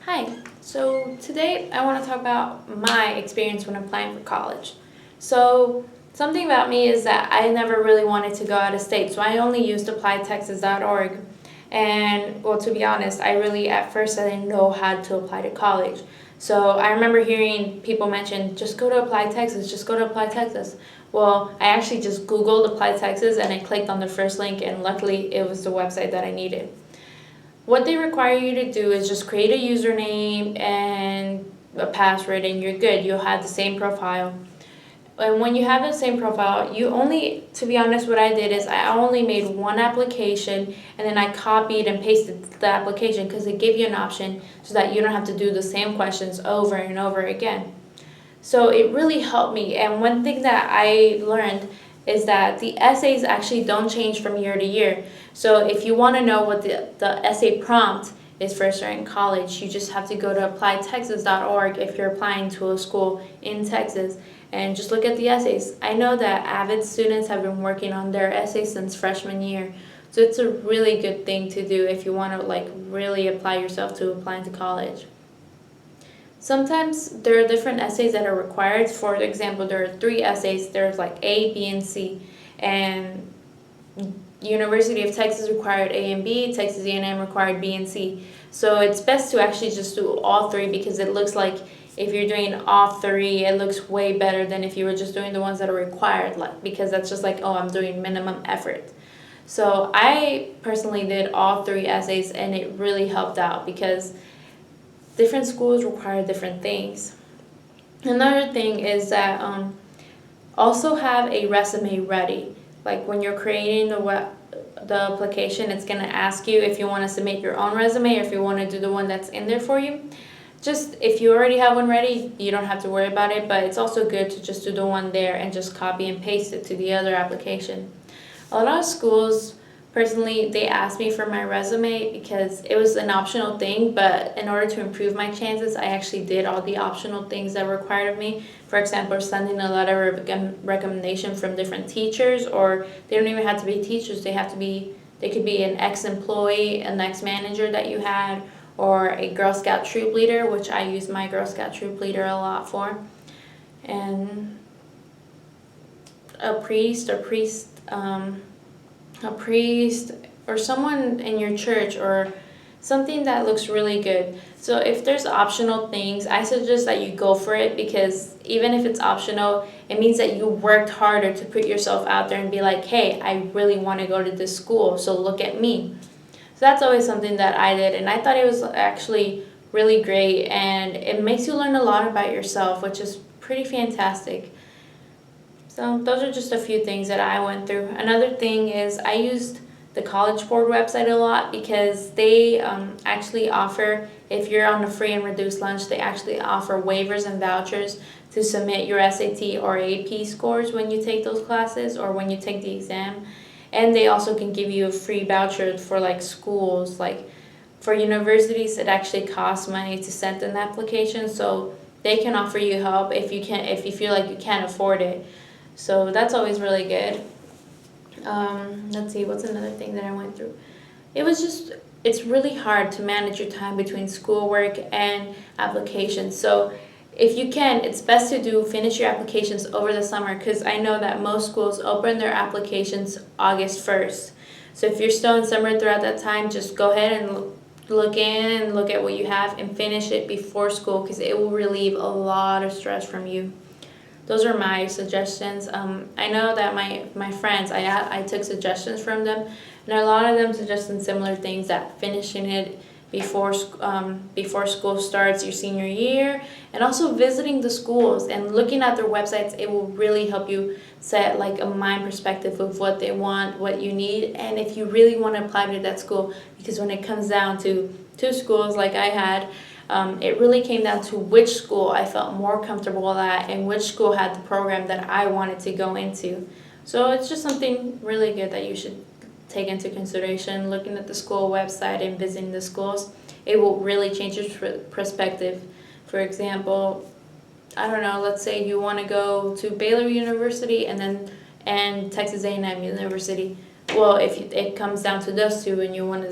Hi, so today I want to talk about my experience when applying for college. So, something about me is that I never really wanted to go out of state, so I only used applytexas.org. And, well, to be honest, at first, I didn't know how to apply to college. So, I remember hearing people mention, just go to Apply Texas, just go to Apply Texas. Well, I actually just Googled Apply Texas and I clicked on the first link, and luckily it was the website that I needed. What they require you to do is just create a username and a password, and you're good. You'll have the same profile. And when you have the same profile, to be honest, what I did is I only made one application and then I copied and pasted the application because it gave you an option so that you don't have to do the same questions over and over again. So it really helped me. And one thing that I learned is that the essays actually don't change from year to year. So if you want to know what the essay prompt is for a certain college, you just have to go to applytexas.org if you're applying to a school in Texas and just look at the essays. I know that avid students have been working on their essays since freshman year. So it's a really good thing to do if you want to really apply yourself to applying to college. Sometimes there are different essays that are required. For example, there are three essays. There's like A, B, and C. And University of Texas required A and B, Texas A&M required B and C. So it's best to actually just do all three because it looks like if you're doing all three, it looks way better than if you were just doing the ones that are required, because that's just like, oh, I'm doing minimum effort. So I personally did all three essays and it really helped out because different schools require different things. Another thing is that also have a resume ready. Like when you're creating the application, it's going to ask you if you want to submit your own resume or if you want to do the one that's in there for you. Just if you already have one ready, you don't have to worry about it, but it's also good to just do the one there and just copy and paste it to the other application. A lot of schools, personally, they asked me for my resume because it was an optional thing, but in order to improve my chances, I actually did all the optional things that were required of me. For example, sending a letter of recommendation from different teachers, or they don't even have to be teachers, they could be an ex-employee, an ex-manager that you had, or a Girl Scout troop leader, which I use my Girl Scout troop leader a lot for, and a priest or someone in your church or something that looks really good. So if there's optional things, I suggest that you go for it because even if it's optional, it means that you worked harder to put yourself out there and be like, hey, I really want to go to this school, so look at me. So that's always something that I did, and I thought it was actually really great, and it makes you learn a lot about yourself, which is pretty fantastic. So those are just a few things that I went through. Another thing is I used the College Board website a lot because they actually offer, if you're on a free and reduced lunch, they actually offer waivers and vouchers to submit your SAT or AP scores when you take those classes or when you take the exam. And they also can give you a free voucher for schools. Like for universities, it actually costs money to send an application, so they can offer you help if you feel like you can't afford it. So that's always really good. Let's see, what's another thing that I went through? It's really hard to manage your time between schoolwork and applications. So if you can, it's best to finish your applications over the summer because I know that most schools open their applications August 1st. So if you're still in summer throughout that time, just go ahead and look at what you have and finish it before school because it will relieve a lot of stress from you. Those are my suggestions. I know that my friends, I took suggestions from them, and a lot of them suggested similar things, that finishing it before school starts your senior year, and also visiting the schools and looking at their websites. It will really help you set a mind perspective of what they want, what you need, and if you really want to apply to that school. Because when it comes down to two schools like I had, it really came down to which school I felt more comfortable at and which school had the program that I wanted to go into. So it's just something really good that you should take into consideration. Looking at the school website and visiting the schools, it will really change your perspective. For example, I don't know, let's say you want to go to Baylor University and Texas A&M University. Well, if it comes down to those two and you want to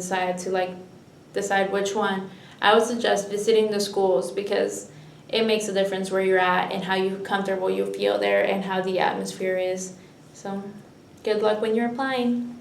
decide which one, I would suggest visiting the schools because it makes a difference where you're at and how comfortable you feel there and how the atmosphere is. So good luck when you're applying.